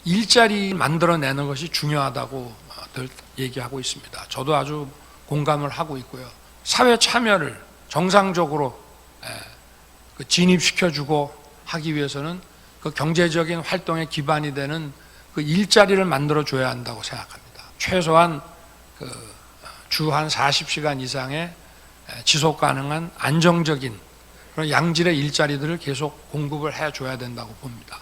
일자리 만들어내는 것이 중요하다고 늘 얘기하고 있습니다. 저도 아주 공감을 하고 있고요. 사회 참여를 정상적으로 진입시켜주고 하기 위해서는 그 경제적인 활동의 기반이 되는 그 일자리를 만들어줘야 한다고 생각합니다. 최소한 주 한 40시간 이상의 지속 가능한 안정적인 그런 양질의 일자리들을 계속 공급을 해줘야 된다고 봅니다.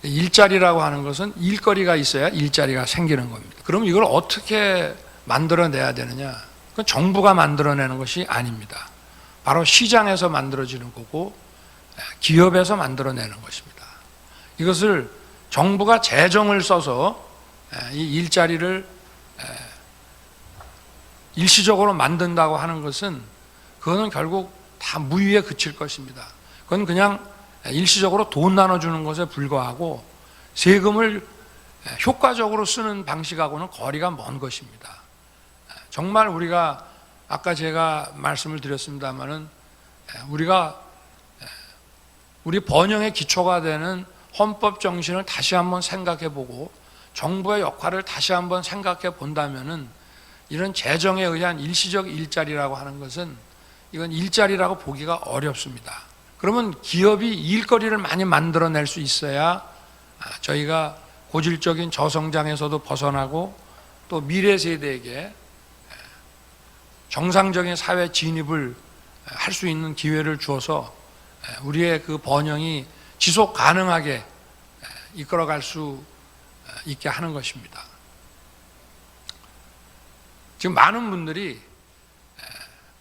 일자리라고 하는 것은 일거리가 있어야 일자리가 생기는 겁니다. 그럼 이걸 어떻게 만들어내야 되느냐? 그건 정부가 만들어내는 것이 아닙니다. 바로 시장에서 만들어지는 거고 기업에서 만들어내는 것입니다. 이것을 정부가 재정을 써서 이 일자리를 일시적으로 만든다고 하는 것은 그거는 결국 다 무위에 그칠 것입니다. 그건 그냥 일시적으로 돈 나눠주는 것에 불과하고 세금을 효과적으로 쓰는 방식하고는 거리가 먼 것입니다. 정말 우리가 아까 제가 말씀을 드렸습니다마는 우리 번영의 기초가 되는 헌법 정신을 다시 한번 생각해 보고 정부의 역할을 다시 한번 생각해 본다면은 이런 재정에 의한 일시적 일자리라고 하는 것은 이건 일자리라고 보기가 어렵습니다. 그러면 기업이 일거리를 많이 만들어낼 수 있어야 저희가 고질적인 저성장에서도 벗어나고 또 미래 세대에게 정상적인 사회 진입을 할 수 있는 기회를 주어서 우리의 그 번영이 지속 가능하게 이끌어갈 수 있게 하는 것입니다. 지금 많은 분들이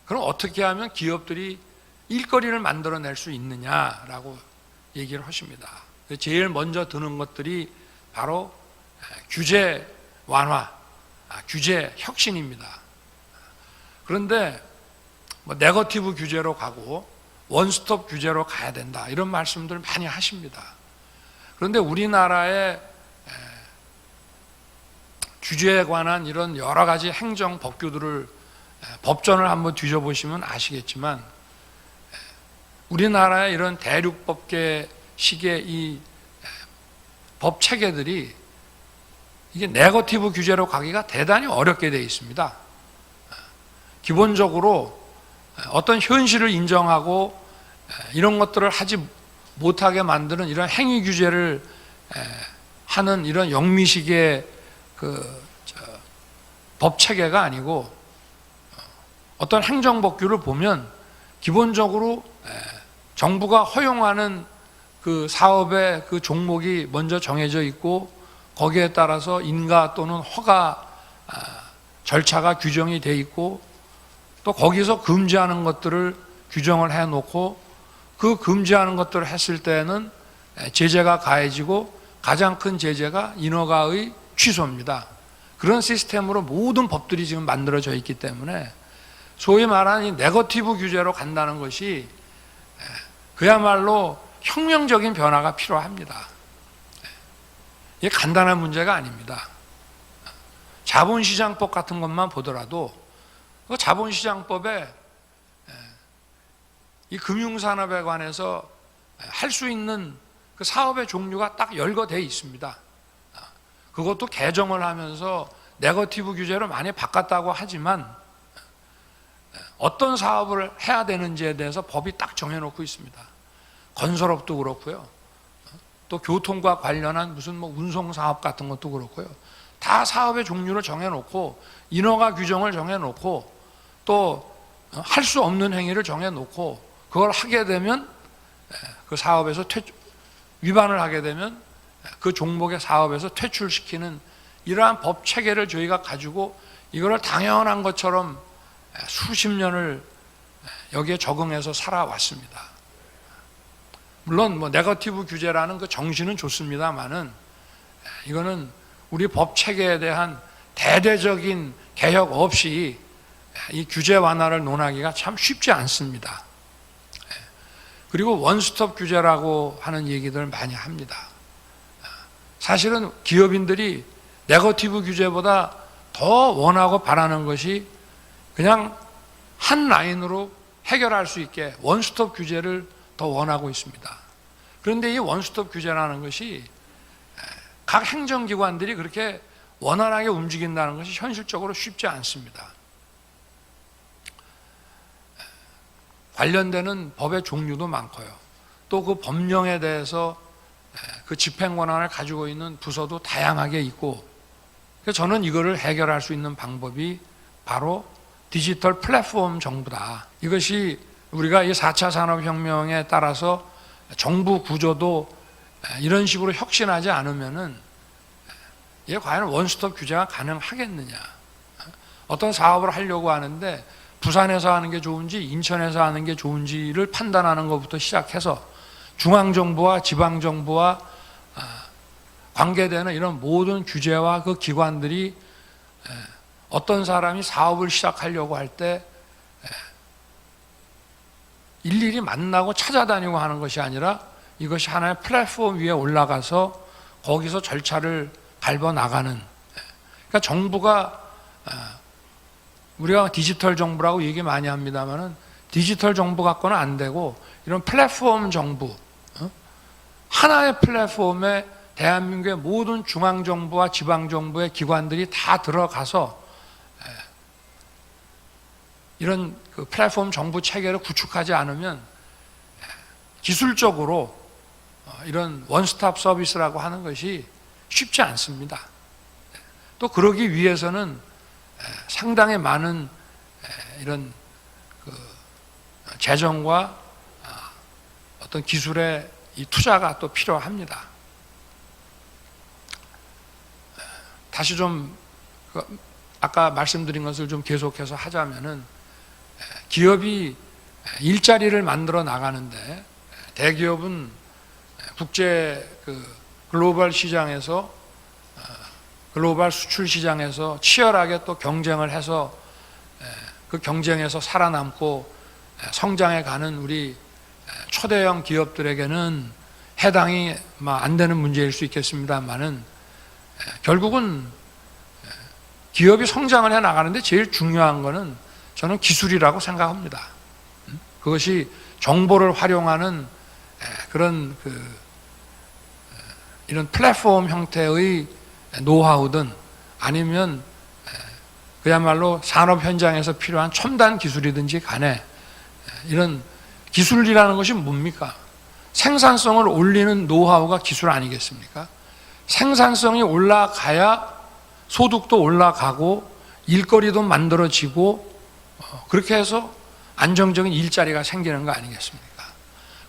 그럼 어떻게 하면 기업들이 일거리를 만들어낼 수 있느냐라고 얘기를 하십니다. 제일 먼저 드는 것들이 바로 규제 완화, 규제 혁신입니다. 그런데 네거티브 규제로 가고 원스톱 규제로 가야 된다 이런 말씀들 많이 하십니다. 그런데 우리나라의 규제에 관한 이런 여러 가지 행정 법규들을 법전을 한번 뒤져보시면 아시겠지만 우리나라의 이런 대륙법계식의 이 법 체계들이 이게 네거티브 규제로 가기가 대단히 어렵게 되어 있습니다. 기본적으로 어떤 현실을 인정하고 이런 것들을 하지 못하게 만드는 이런 행위 규제를 하는 이런 영미식의 법 체계가 아니고 어떤 행정법규를 보면 기본적으로 정부가 허용하는 그 사업의 그 종목이 먼저 정해져 있고 거기에 따라서 인가 또는 허가 절차가 규정이 돼 있고 또 거기서 금지하는 것들을 규정을 해놓고 그 금지하는 것들을 했을 때는 제재가 가해지고 가장 큰 제재가 인허가의 취소입니다. 그런 시스템으로 모든 법들이 지금 만들어져 있기 때문에 소위 말하는 이 네거티브 규제로 간다는 것이 그야말로 혁명적인 변화가 필요합니다. 이게 간단한 문제가 아닙니다. 자본시장법 같은 것만 보더라도 그 자본시장법에 이 금융산업에 관해서 할 수 있는 그 사업의 종류가 딱 열거되어 있습니다. 그것도 개정을 하면서 네거티브 규제로 많이 바꿨다고 하지만 어떤 사업을 해야 되는지에 대해서 법이 딱 정해놓고 있습니다. 건설업도 그렇고요. 또 교통과 관련한 무슨 운송사업 같은 것도 그렇고요. 다 사업의 종류를 정해놓고 인허가 규정을 정해놓고 또 할 수 없는 행위를 정해놓고 그걸 하게 되면 그 사업에서 위반을 하게 되면 그 종목의 사업에서 퇴출시키는 이러한 법 체계를 저희가 가지고 이거를 당연한 것처럼 수십 년을 여기에 적응해서 살아왔습니다. 물론 네거티브 규제라는 그 정신은 좋습니다만은 이거는 우리 법 체계에 대한 대대적인 개혁 없이 이 규제 완화를 논하기가 참 쉽지 않습니다. 그리고 원스톱 규제라고 하는 얘기들 많이 합니다. 사실은 기업인들이 네거티브 규제보다 더 원하고 바라는 것이 그냥 한 라인으로 해결할 수 있게 원스톱 규제를 더 원하고 있습니다. 그런데 이 원스톱 규제라는 것이 각 행정기관들이 그렇게 원활하게 움직인다는 것이 현실적으로 쉽지 않습니다. 관련되는 법의 종류도 많고요. 또 그 법령에 대해서 그 집행 권한을 가지고 있는 부서도 다양하게 있고, 그래서 저는 이거를 해결할 수 있는 방법이 바로 디지털 플랫폼 정부다. 이것이 우리가 이 4차 산업혁명에 따라서 정부 구조도 이런 식으로 혁신하지 않으면은 이게 과연 원스톱 규제가 가능하겠느냐. 어떤 사업을 하려고 하는데 부산에서 하는 게 좋은지 인천에서 하는 게 좋은지를 판단하는 것부터 시작해서 중앙정부와 지방정부와 관계되는 이런 모든 규제와 그 기관들이 어떤 사람이 사업을 시작하려고 할 때 일일이 만나고 찾아다니고 하는 것이 아니라 이것이 하나의 플랫폼 위에 올라가서 거기서 절차를 밟아 나가는, 그러니까 정부가, 우리가 디지털 정부라고 얘기 많이 합니다만은 디지털 정부 갖고는 안 되고 이런 플랫폼 정부, 하나의 플랫폼에 대한민국의 모든 중앙정부와 지방정부의 기관들이 다 들어가서 이런 그 플랫폼 정부 체계를 구축하지 않으면 기술적으로 이런 원스톱 서비스라고 하는 것이 쉽지 않습니다. 또 그러기 위해서는 상당히 많은 이런 그 재정과 어떤 기술의 이 투자가 또 필요합니다. 다시 좀 아까 말씀드린 것을 좀 계속해서 하자면은 기업이 일자리를 만들어 나가는데 대기업은 국제 글로벌 시장에서 글로벌 수출 시장에서 치열하게 또 경쟁을 해서 그 경쟁에서 살아남고 성장해 가는 우리 초대형 기업들에게는 해당이 안 되는 문제일 수 있겠습니다만은 결국은 기업이 성장을 해 나가는데 제일 중요한 거는 저는 기술이라고 생각합니다. 그것이 정보를 활용하는 그런 이런 플랫폼 형태의 노하우든 아니면 그야말로 산업 현장에서 필요한 첨단 기술이든지 간에 이런 기술이라는 것이 뭡니까? 생산성을 올리는 노하우가 기술 아니겠습니까? 생산성이 올라가야 소득도 올라가고 일거리도 만들어지고 그렇게 해서 안정적인 일자리가 생기는 거 아니겠습니까?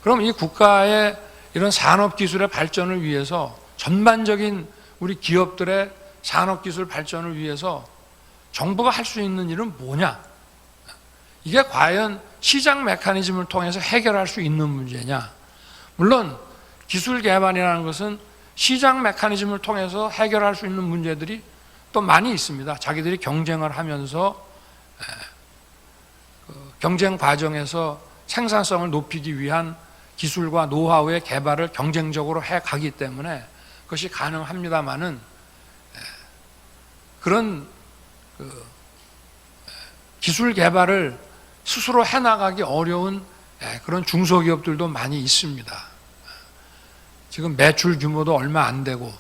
그럼 이 국가의 이런 산업기술의 발전을 위해서 전반적인 우리 기업들의 산업기술 발전을 위해서 정부가 할 수 있는 일은 뭐냐? 이게 과연 시장 메커니즘을 통해서 해결할 수 있는 문제냐? 물론 기술 개발이라는 것은 시장 메커니즘을 통해서 해결할 수 있는 문제들이 또 많이 있습니다. 자기들이 경쟁을 하면서 경쟁 과정에서 생산성을 높이기 위한 기술과 노하우의 개발을 경쟁적으로 해 가기 때문에 그것이 가능합니다만은 그런 기술 개발을 스스로 해나가기 어려운 그런 중소기업들도 많이 있습니다. 지금 매출 규모도 얼마 안 되고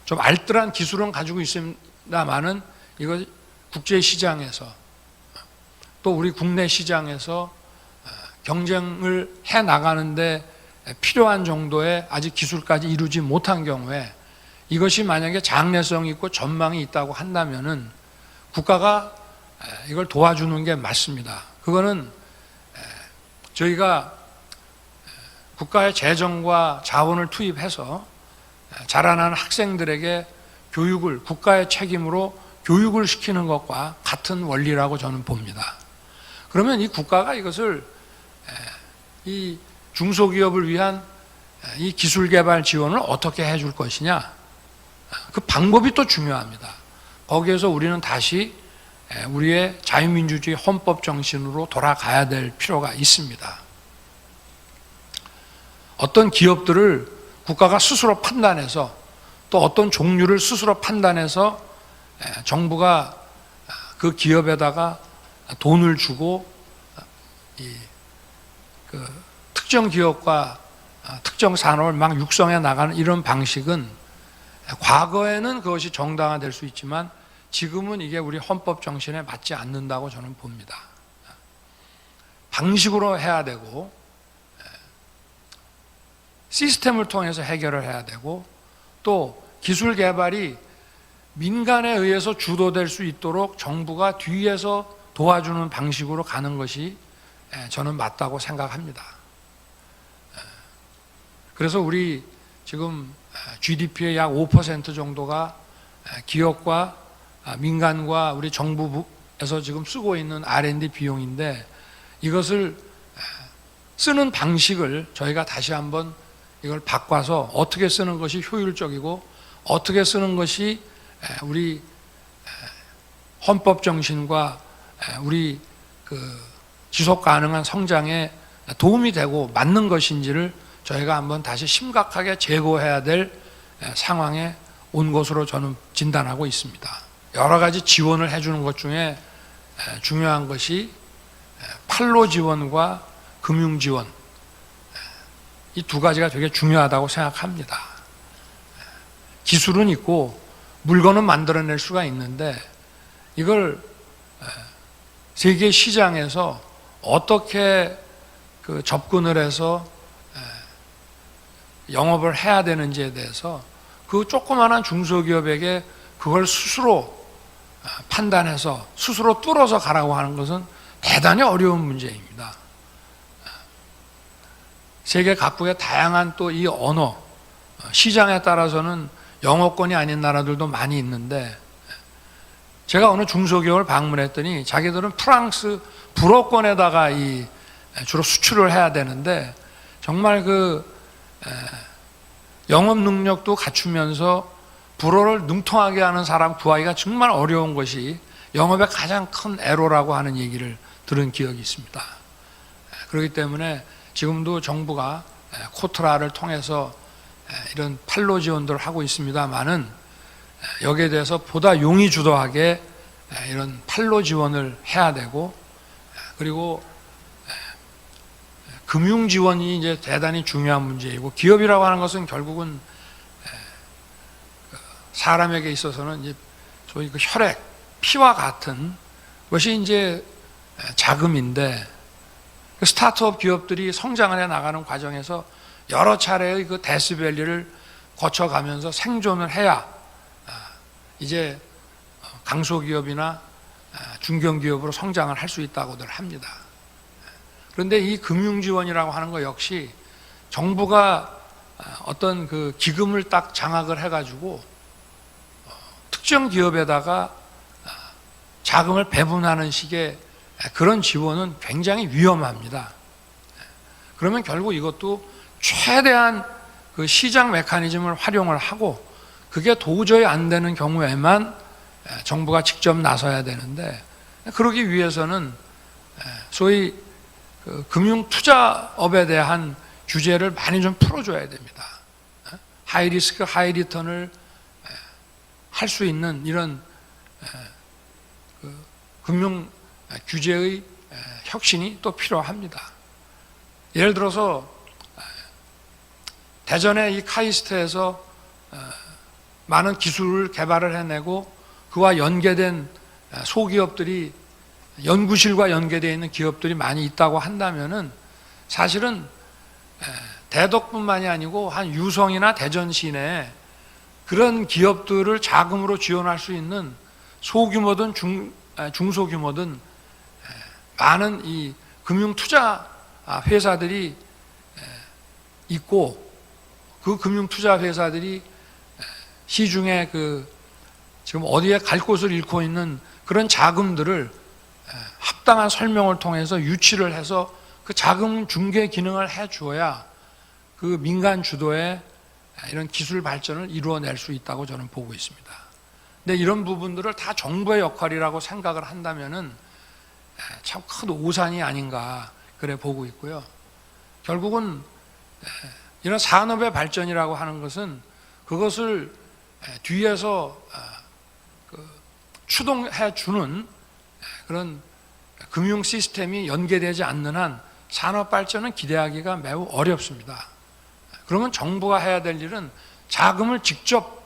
좀 알뜰한 기술은 가지고 있습니다만은 이거 국제 시장에서 또 우리 국내 시장에서 경쟁을 해 나가는데 필요한 정도의 아직 기술까지 이루지 못한 경우에 이것이 만약에 장래성이 있고 전망이 있다고 한다면은 국가가 이걸 도와주는 게 맞습니다. 그거는 저희가 국가의 재정과 자원을 투입해서 자라나는 학생들에게 교육을 국가의 책임으로 교육을 시키는 것과 같은 원리라고 저는 봅니다. 그러면 이 국가가 이것을 이 중소기업을 위한 이 기술개발 지원을 어떻게 해줄 것이냐, 그 방법이 또 중요합니다. 거기에서 우리는 다시 우리의 자유민주주의 헌법 정신으로 돌아가야 될 필요가 있습니다. 어떤 기업들을 국가가 스스로 판단해서 또 어떤 종류를 스스로 판단해서 정부가 그 기업에다가 돈을 주고 그 특정 기업과 특정 산업을 막 육성해 나가는 이런 방식은 과거에는 그것이 정당화될 수 있지만 지금은 이게 우리 헌법 정신에 맞지 않는다고 저는 봅니다. 방식으로 해야 되고 시스템을 통해서 해결을 해야 되고 또 기술 개발이 민간에 의해서 주도될 수 있도록 정부가 뒤에서 도와주는 방식으로 가는 것이 저는 맞다고 생각합니다. 그래서 우리 지금 GDP의 약 5% 정도가 기업과 민간과 우리 정부에서 지금 쓰고 있는 R&D 비용인데 이것을 쓰는 방식을 저희가 다시 한번 이걸 바꿔서 어떻게 쓰는 것이 효율적이고 어떻게 쓰는 것이 우리 헌법 정신과 우리 그 지속 가능한 성장에 도움이 되고 맞는 것인지를 저희가 한번 다시 심각하게 재고해야 될 상황에 온 것으로 저는 진단하고 있습니다. 여러 가지 지원을 해주는 것 중에 중요한 것이 판로 지원과 금융 지원, 이 두 가지가 되게 중요하다고 생각합니다. 기술은 있고 물건은 만들어낼 수가 있는데 이걸 세계 시장에서 어떻게 그 접근을 해서 영업을 해야 되는지에 대해서 그 조그마한 중소기업에게 그걸 스스로 판단해서 스스로 뚫어서 가라고 하는 것은 대단히 어려운 문제입니다. 세계 각국의 다양한 또 이 언어, 시장에 따라서는 영어권이 아닌 나라들도 많이 있는데 제가 어느 중소기업을 방문했더니 자기들은 프랑스 불어권에다가 주로 수출을 해야 되는데 정말 그 영업 능력도 갖추면서 불어를 능통하게 하는 사람 구하기가 정말 어려운 것이 영업의 가장 큰 애로라고 하는 얘기를 들은 기억이 있습니다. 그렇기 때문에 지금도 정부가 코트라를 통해서 이런 판로 지원들을 하고 있습니다만은 여기에 대해서 보다 용의주도하게 이런 판로 지원을 해야 되고 그리고 금융 지원이 이제 대단히 중요한 문제이고 기업이라고 하는 것은 결국은 사람에게 있어서는 이제 소위 그 혈액, 피와 같은 것이 이제 자금인데 스타트업 기업들이 성장을 해 나가는 과정에서 여러 차례의 그 데스밸리를 거쳐가면서 생존을 해야 이제 강소기업이나 중견기업으로 성장을 할 수 있다고들 합니다. 그런데 이 금융지원이라고 하는 것 역시 정부가 어떤 그 기금을 딱 장악을 해가지고 특정 기업에다가 자금을 배분하는 식의 그런 지원은 굉장히 위험합니다. 그러면 결국 이것도 최대한 그 시장 메커니즘을 활용을 하고 그게 도저히 안 되는 경우에만 정부가 직접 나서야 되는데 그러기 위해서는 소위 그 금융투자업에 대한 규제를 많이 좀 풀어줘야 됩니다. 하이리스크, 하이리턴을 할 수 있는 이런 그 금융 규제의 혁신이 또 필요합니다. 예를 들어서 대전의 이 카이스트에서 많은 기술을 개발을 해내고 그와 연계된 소기업들이 연구실과 연계되어 있는 기업들이 많이 있다고 한다면은 사실은 대덕뿐만이 아니고 한 유성이나 대전 시내에 그런 기업들을 자금으로 지원할 수 있는 소규모든 중소규모든 많은 이 금융 투자 회사들이 있고 그 금융 투자 회사들이 시중에 그 지금 어디에 갈 곳을 잃고 있는 그런 자금들을 합당한 설명을 통해서 유치를 해서 그 자금 중개 기능을 해 주어야 그 민간 주도의 이런 기술 발전을 이루어낼 수 있다고 저는 보고 있습니다. 근데 이런 부분들을 다 정부의 역할이라고 생각을 한다면은 참 큰 오산이 아닌가 그래 보고 있고요. 결국은 이런 산업의 발전이라고 하는 것은 그것을 뒤에서 추동해 주는 그런 금융 시스템이 연계되지 않는 한 산업 발전은 기대하기가 매우 어렵습니다. 그러면 정부가 해야 될 일은 자금을 직접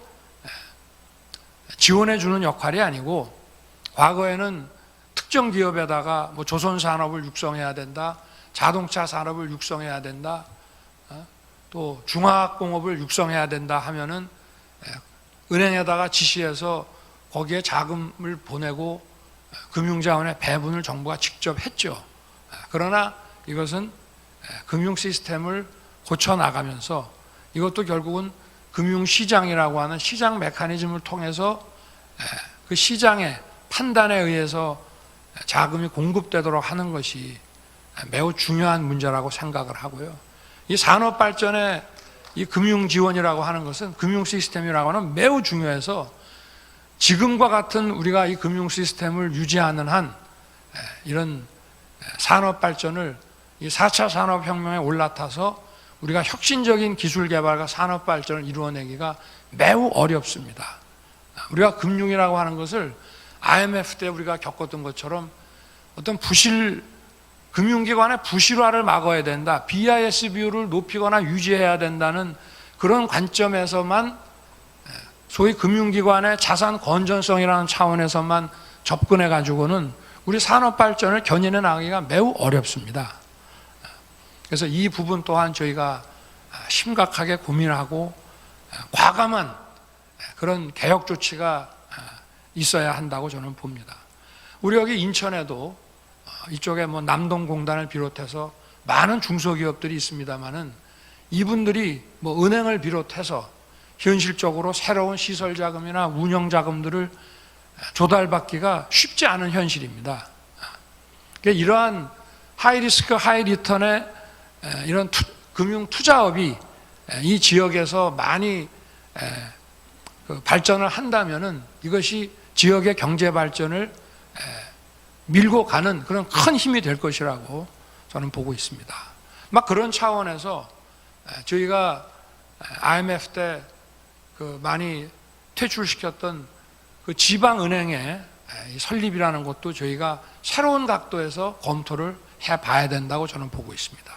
지원해 주는 역할이 아니고, 과거에는 특정 기업에다가 뭐 조선 산업을 육성해야 된다, 자동차 산업을 육성해야 된다, 또 중화학공업을 육성해야 된다 하면은 은행에다가 지시해서 거기에 자금을 보내고 금융자원의 배분을 정부가 직접 했죠. 그러나 이것은 금융 시스템을 고쳐 나가면서 이것도 결국은 금융시장이라고 하는 시장 메커니즘을 통해서 그 시장의 판단에 의해서 자금이 공급되도록 하는 것이 매우 중요한 문제라고 생각을 하고요. 이 산업 발전의 이 금융 지원이라고 하는 것은, 금융 시스템이라고 하는 매우 중요해서, 지금과 같은 우리가 이 금융 시스템을 유지하는 한 이런 산업 발전을, 이 4차 산업혁명에 올라타서 우리가 혁신적인 기술 개발과 산업 발전을 이루어내기가 매우 어렵습니다. 우리가 금융이라고 하는 것을 IMF 때 우리가 겪었던 것처럼 어떤 금융기관의 부실화를 막아야 된다, BIS 비율을 높이거나 유지해야 된다는 그런 관점에서만, 소위 금융기관의 자산 건전성이라는 차원에서만 접근해 가지고는 우리 산업 발전을 견인해 나가기가 매우 어렵습니다. 그래서 이 부분 또한 저희가 심각하게 고민하고 과감한 그런 개혁 조치가 있어야 한다고 저는 봅니다. 우리 여기 인천에도 이쪽에 뭐 남동공단을 비롯해서 많은 중소기업들이 있습니다만은, 이분들이 뭐 은행을 비롯해서 현실적으로 새로운 시설 자금이나 운영 자금들을 조달받기가 쉽지 않은 현실입니다. 그러니까 이러한 하이리스크 하이리턴의 이런 금융 투자업이 이 지역에서 많이 발전을 한다면은 이것이 지역의 경제 발전을 밀고 가는 그런 큰 힘이 될 것이라고 저는 보고 있습니다. 막 그런 차원에서 저희가 IMF 때 그 많이 퇴출시켰던 그 지방은행의 설립이라는 것도 저희가 새로운 각도에서 검토를 해봐야 된다고 저는 보고 있습니다.